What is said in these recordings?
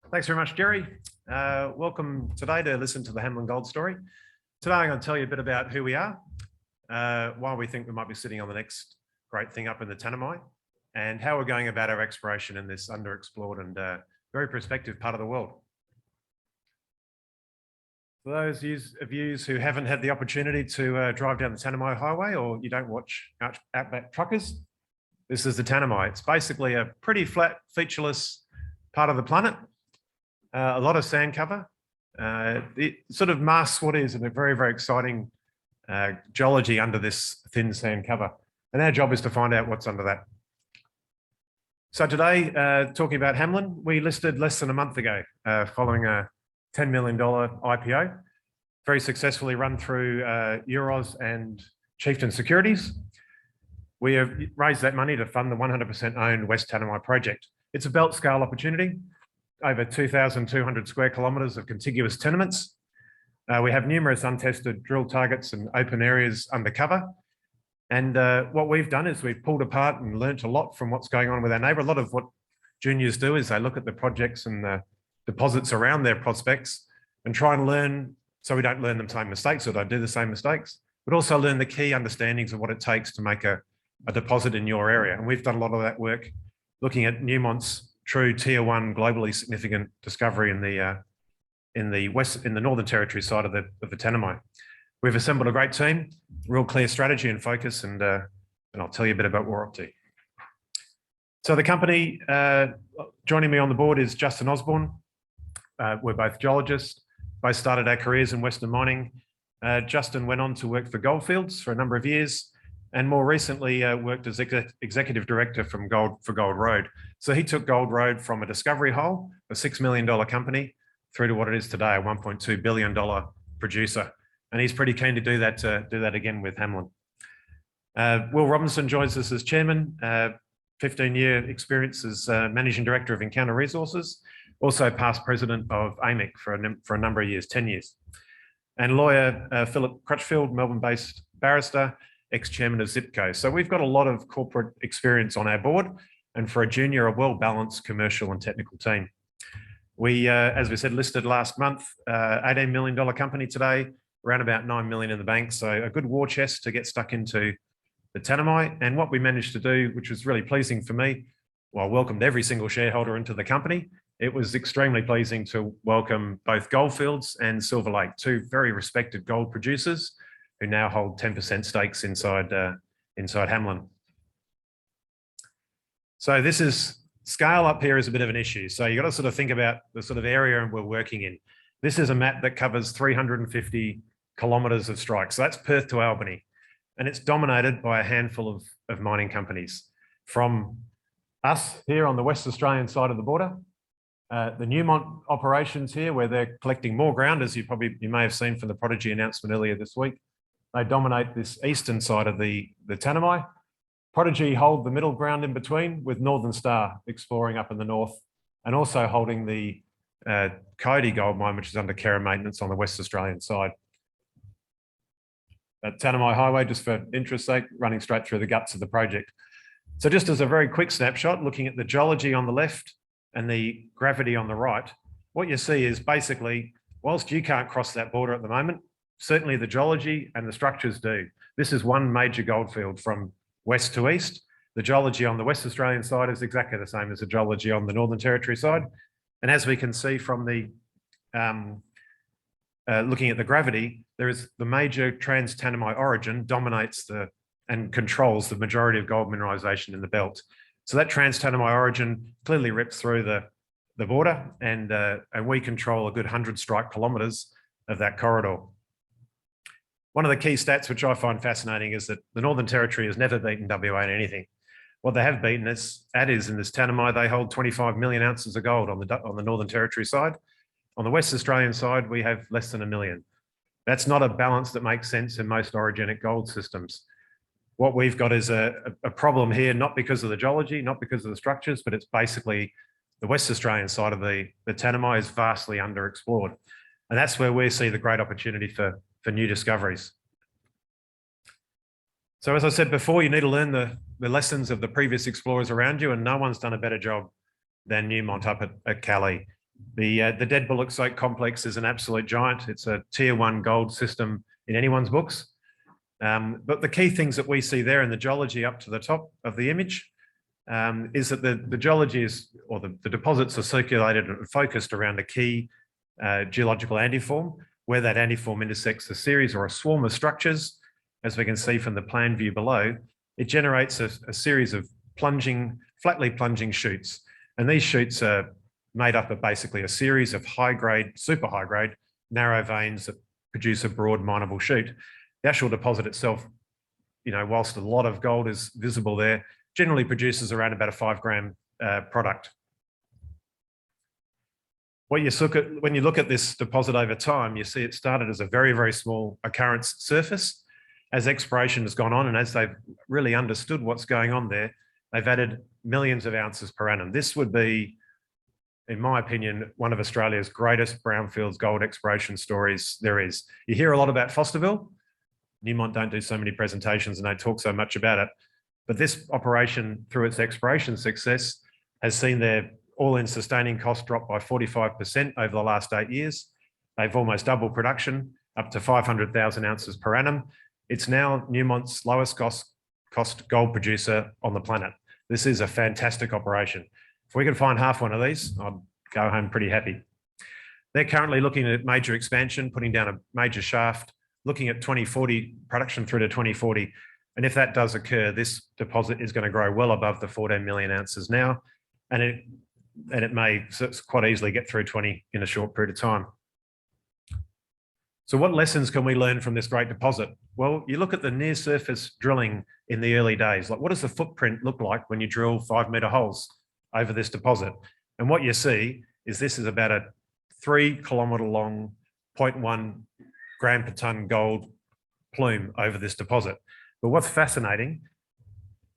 Thanks very much, Jerry. Welcome today to listen to the Hamelin Gold story. Today I'm going to tell you a bit about who we are, why we think we might be sitting on the next great thing up in the Tanami, and how we're going about our exploration in this underexplored and very prospective part of the world. For those of you who haven't had the opportunity to drive down the Tanami Highway, or you don't watch Outback Truckers, this is the Tanami. It's basically a pretty flat, featureless part of the planet. A lot of sand cover. It sort of masks what is a very, very exciting geology under this thin sand cover. And our job is to find out what's under that. So today, talking about Hamelin, we listed less than a month ago following a $10 million IPO, very successfully run through Euros and Chieftain Securities. We have raised that money to fund the 100% owned West Tanami project. It's a belt scale opportunity, over 2,200 square kilometres of contiguous tenements. We have numerous untested drill targets and open areas undercover. And what we've done is we've pulled apart and learnt a lot from what's going on with our neighbour. A lot of what juniors do is they look at the projects and the deposits around their prospects and try and learn, so we don't learn the same mistakes or don't do the same mistakes, but also learn the key understandings of what it takes to make a deposit in your area. And we've done a lot of that work looking at Newmont's true tier one globally significant discovery in the Northern Territory side of the Tanami. We've assembled a great team, real clear strategy and focus, and I'll tell you a bit about what we're up to. So the company joining me on the board is Justin Osborne. We're both geologists, both started our careers in Western mining. Justin went on to work for Goldfields for a number of years, and more recently worked as executive director for Gold Road. So he took Gold Road from a discovery hole, a $6 million company, through to what it is today, a $1.2 billion producer. And he's pretty keen to do that again with Hamelin. Will Robinson joins us as chairman, 15-year experience as managing director of Encounter Resources, also past president of AMIC for a number of years, 10 years. And lawyer Philip Crutchfield, Melbourne-based barrister, ex-chairman of Zipco. So we've got a lot of corporate experience on our board, and for a junior, a well-balanced commercial and technical team. We, as we said, listed last month, $18 million company today, around about 9 million in the bank. So a good war chest to get stuck into the Tanami. And what we managed to do, which was really pleasing for me, well, I welcomed every single shareholder into the company. It was extremely pleasing to welcome both Goldfields and Silver Lake, two very respected gold producers who now hold 10% stakes inside Hamelin. So this is, scale up here is a bit of an issue. So you've got to sort of think about the sort of area we're working in. This is a map that covers 350 kilometres of strike. So that's Perth to Albany. And it's dominated by a handful of mining companies. From us here on the West Australian side of the border, the Newmont operations here, where they're collecting more ground, as you may have seen from the Prodigy announcement earlier this week. They dominate this eastern side of the Tanami. Prodigy hold the middle ground in between, with Northern Star exploring up in the north, and also holding the Coyote gold mine, which is under care and maintenance on the West Australian side. That Tanami Highway, just for interest's sake, running straight through the guts of the project. So just as a very quick snapshot, looking at the geology on the left and the gravity on the right, what you see is basically, whilst you can't cross that border at the moment, certainly the geology and the structures do. This is one major gold field from west to east. The geology on the West Australian side is exactly the same as the geology on the Northern Territory side. And as we can see from the, looking at the gravity, there is the major trans-Tanami origin dominates and controls the majority of gold mineralisation in the belt. So that trans-Tanami origin clearly rips through the border, and we control a good 100 strike kilometres of that corridor. One of the key stats which I find fascinating is that the Northern Territory has never beaten WA in anything. What they have beaten is in this Tanami, they hold 25 million ounces of gold on the Northern Territory side. On the West Australian side, we have less than 1 million. That's not a balance that makes sense in most orogenic gold systems. What we've got is a problem here, not because of the geology, not because of the structures, but it's basically the West Australian side of the Tanami is vastly underexplored. And that's where we see the great opportunity for new discoveries. So as I said before, you need to learn the lessons of the previous explorers around you, and no one's done a better job than Newmont up at Cali. The Dead Bullock Soak complex is an absolute giant. It's a tier 1 gold system in anyone's books. But the key things that we see there in the geology up to the top of the image is that the geology is, or the deposits are circulated and focused around a key geological antiform, where that antiform intersects a series or a swarm of structures. As we can see from the plan view below, it generates a series of flatly plunging shoots. And these shoots are made up of basically a series of high-grade, super high-grade, narrow veins that produce a broad mineable shoot. The actual deposit itself, whilst a lot of gold is visible there, generally produces around about a 5-gram product. When you look at this deposit over time, you see it started as a very, very small occurrence surface. As exploration has gone on and as they've really understood what's going on there, they've added millions of ounces per annum. This would be, in my opinion, one of Australia's greatest brownfields gold exploration stories there is. You hear a lot about Fosterville. Newmont don't do so many presentations and don't talk so much about it. But this operation, through its exploration success, has seen their all-in sustaining cost drop by 45% over the last 8 years. They've almost doubled production, up to 500,000 ounces per annum. It's now Newmont's lowest cost gold producer on the planet. This is a fantastic operation. If we could find half one of these, I'd go home pretty happy. They're currently looking at major expansion, putting down a major shaft, looking at 2040 production through to 2040. And if that does occur, this deposit is going to grow well above the 14 million ounces now. And it may quite easily get through 20 in a short period of time. So what lessons can we learn from this great deposit? Well, you look at the near surface drilling in the early days. Like, what does the footprint look like when you drill 5-meter holes over this deposit? And what you see is this is about a 3-kilometer long 0.1 gram per ton gold plume over this deposit. But what's fascinating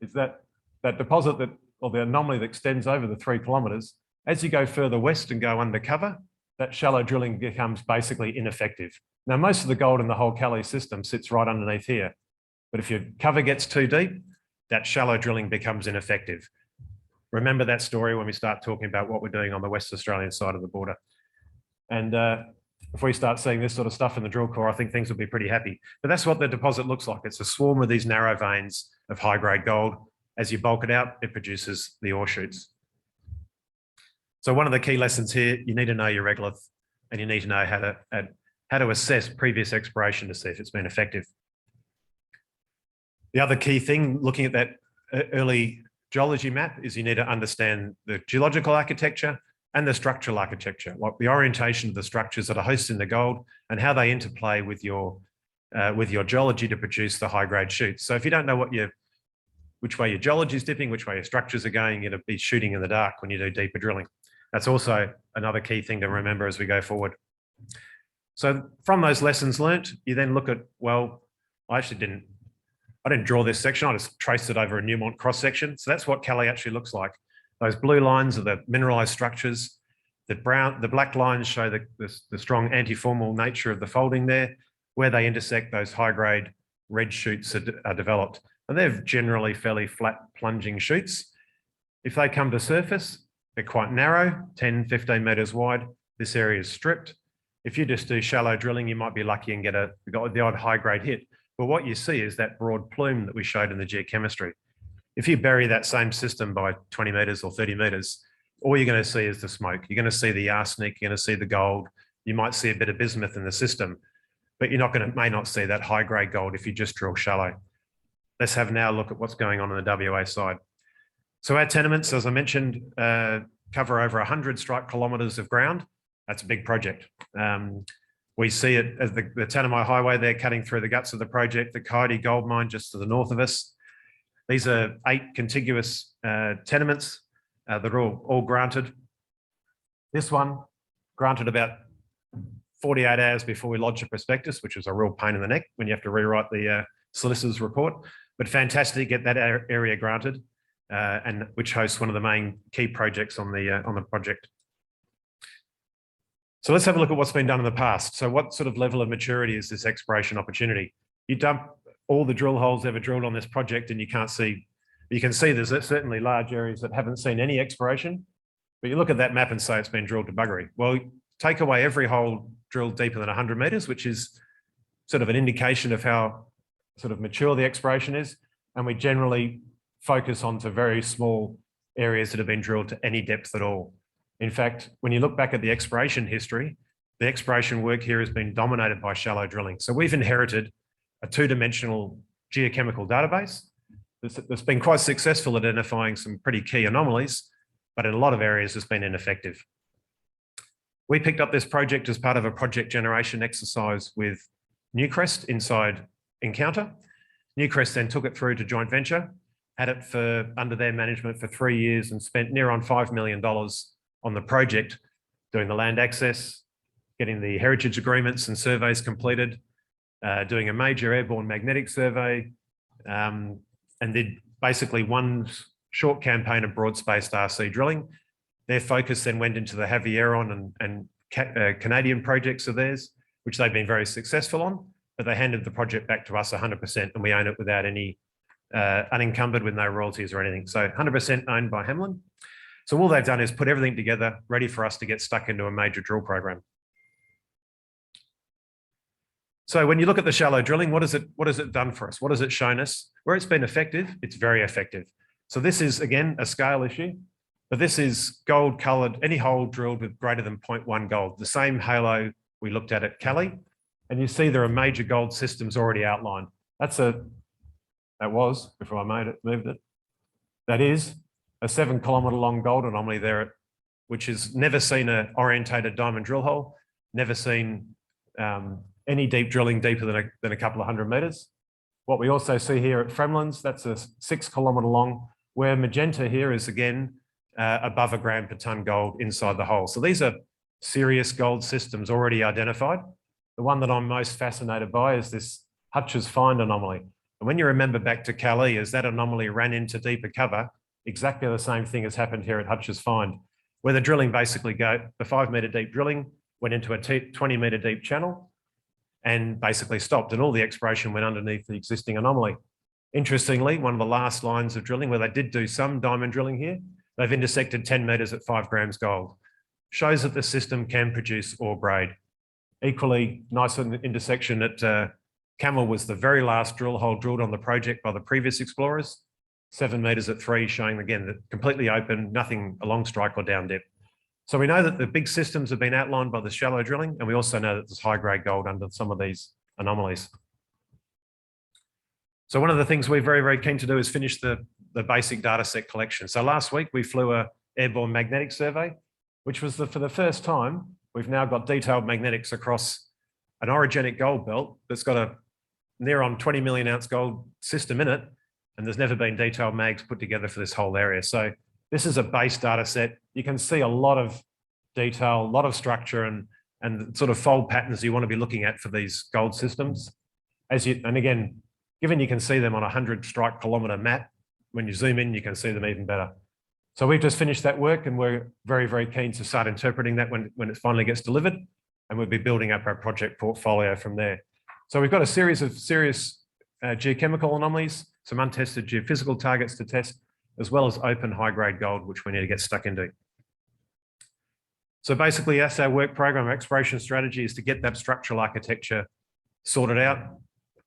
is that deposit or the anomaly that extends over the 3 kilometers, as you go further west and go undercover, that shallow drilling becomes basically ineffective. Now, most of the gold in the whole Kali system sits right underneath here. But if your cover gets too deep, that shallow drilling becomes ineffective. Remember that story when we start talking about what we're doing on the West Australian side of the border. And if we start seeing this sort of stuff in the drill core, I think things will be pretty happy. But that's what the deposit looks like. It's a swarm of these narrow veins of high-grade gold. As you bulk it out, it produces the ore shoots. So one of the key lessons here, you need to know your regolith and you need to know how to assess previous exploration to see if it's been effective. The other key thing, looking at that early geology map, is you need to understand the geological architecture and the structural architecture, like the orientation of the structures that are hosting the gold and how they interplay with your geology to produce the high-grade shoots. So if you don't know which way your geology is dipping, which way your structures are going, you're going to be shooting in the dark when you do deeper drilling. That's also another key thing to remember as we go forward. So from those lessons learnt, you then look at, well, I didn't draw this section, I just traced it over a Newmont cross section. So that's what Kali actually looks like. Those blue lines are the mineralized structures. The black lines show the strong antiformal nature of the folding there. Where they intersect, those high-grade red shoots are developed. And they're generally fairly flat plunging shoots. If they come to surface, they're quite narrow, 10, 15 meters wide. This area is stripped. If you just do shallow drilling, you might be lucky and get the odd high-grade hit. But what you see is that broad plume that we showed in the geochemistry. If you bury that same system by 20 meters or 30 meters, all you're going to see is the smoke. You're going to see the arsenic, you're going to see the gold. You might see a bit of bismuth in the system, but may not see that high-grade gold if you just drill shallow. Let's have now a look at what's going on the WA side. So our tenements, as I mentioned, cover over 100 strike kilometres of ground. That's a big project. We see it as the Tanami Highway there cutting through the guts of the project, the Coyote Gold Mine just to the north of us. These are 8 contiguous tenements that are all granted. This one granted about 48 hours before we lodged a prospectus, which was a real pain in the neck when you have to rewrite the solicitor's report. But fantastic to get that area granted, and which hosts one of the main key projects on the project. So let's have a look at what's been done in the past. So what sort of level of maturity is this exploration opportunity? You dump all the drill holes ever drilled on this project and you can see there's certainly large areas that haven't seen any exploration. But you look at that map and say it's been drilled to buggery. Well, take away every hole drilled deeper than 100 metres, which is sort of an indication of how sort of mature the exploration is. And we generally focus onto very small areas that have been drilled to any depth at all. In fact, when you look back at the exploration history, the exploration work here has been dominated by shallow drilling. So we've inherited a two-dimensional geochemical database that's been quite successful at identifying some pretty key anomalies, but in a lot of areas it's been ineffective. We picked up this project as part of a project generation exercise with Newcrest inside Encounter. Newcrest then took it through to joint venture, had it under their management for 3 years and spent near on $5 million on the project, doing the land access, getting the heritage agreements and surveys completed, doing a major airborne magnetic survey, and did basically one short campaign of broad-spaced RC drilling. Their focus then went into the Havieron and Canadian projects of theirs, which they've been very successful on, but they handed the project back to us 100% and we own it without any, unencumbered with no royalties or anything. So 100% owned by Hamelin. So all they've done is put everything together, ready for us to get stuck into a major drill program. So when you look at the shallow drilling, what has it done for us? What has it shown us? Where it's been effective, it's very effective. So this is, again, a scale issue, but this is gold coloured, any hole drilled with greater than 0.1 gold, the same halo we looked at Cali. And you see there are major gold systems already outlined. That was, before I moved it, that is a 7 kilometre long gold anomaly there, which has never seen an orientated diamond drill hole, never seen any deep drilling deeper than a couple of 100 metres. What we also see here at Fremlin's, that's a 6 kilometre long, where magenta here is again above a gram per tonne gold inside the hole. So these are serious gold systems already identified. The one that I'm most fascinated by is this Hutch's Find anomaly. And when you remember back to Cali, as that anomaly ran into deeper cover, exactly the same thing has happened here at Hutch's Find, where the drilling basically the 5 metre deep drilling went into a 20 metre deep channel and basically stopped, and all the exploration went underneath the existing anomaly. Interestingly, one of the last lines of drilling where they did do some diamond drilling here, they've intersected 10 metres at 5 grams gold. Shows that the system can produce ore grade. Equally nice intersection at Camel was the very last drill hole drilled on the project by the previous explorers, 7 metres at 3, showing again that completely open, nothing along strike or down dip. So we know that the big systems have been outlined by the shallow drilling, and we also know that there's high grade gold under some of these anomalies. So one of the things we're very, very keen to do is finish the basic data set collection. So last week we flew an airborne magnetic survey, which was for the first time, we've now got detailed magnetics across an orogenic gold belt that's got a near on 20 million ounce gold system in it, and there's never been detailed mags put together for this whole area. So this is a base data set. You can see a lot of detail, a lot of structure and sort of fold patterns you want to be looking at for these gold systems. And again, given you can see them on a 100 strike kilometre map, when you zoom in, you can see them even better. So we've just finished that work and we're very, very keen to start interpreting that when it finally gets delivered, and we'll be building up our project portfolio from there. So we've got a series of serious geochemical anomalies, some untested geophysical targets to test, as well as open high-grade gold, which we need to get stuck into. So basically, that's our work program. Our exploration strategy is to get that structural architecture sorted out,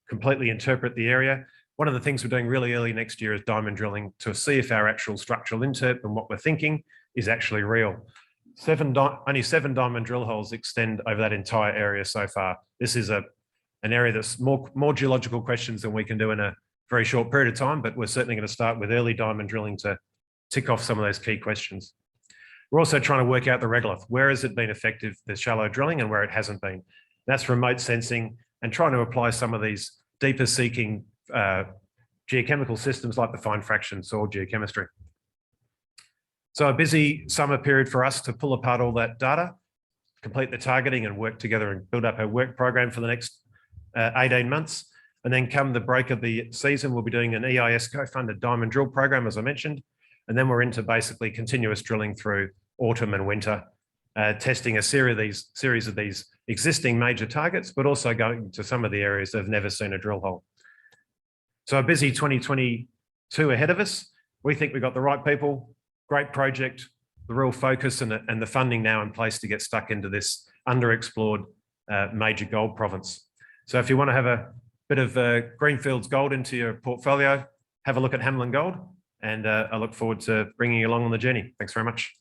completely interpret the area. One of the things we're doing really early next year is diamond drilling to see if our actual structural interp and what we're thinking is actually real. Only 7 diamond drill holes extend over that entire area so far. This is an area that's more geological questions than we can do in a very short period of time, but we're certainly going to start with early diamond drilling to tick off some of those key questions. We're also trying to work out the regolith. Where has it been effective, the shallow drilling, and where it hasn't been? That's remote sensing and trying to apply some of these deeper seeking geochemical systems like the fine fraction soil geochemistry. So a busy summer period for us to pull apart all that data, complete the targeting and work together and build up our work program for the next 18 months. And then come the break of the season, we'll be doing an EIS co-funded diamond drill program, as I mentioned. And then we're into basically continuous drilling through autumn and winter, testing a series of these existing major targets, but also going to some of the areas that have never seen a drill hole. So a busy 2022 ahead of us. We think we've got the right people, great project, the real focus and the funding now in place to get stuck into this underexplored major gold province. So if you want to have a bit of Greenfields gold into your portfolio, have a look at Hamelin Gold, and I look forward to bringing you along on the journey. Thanks very much.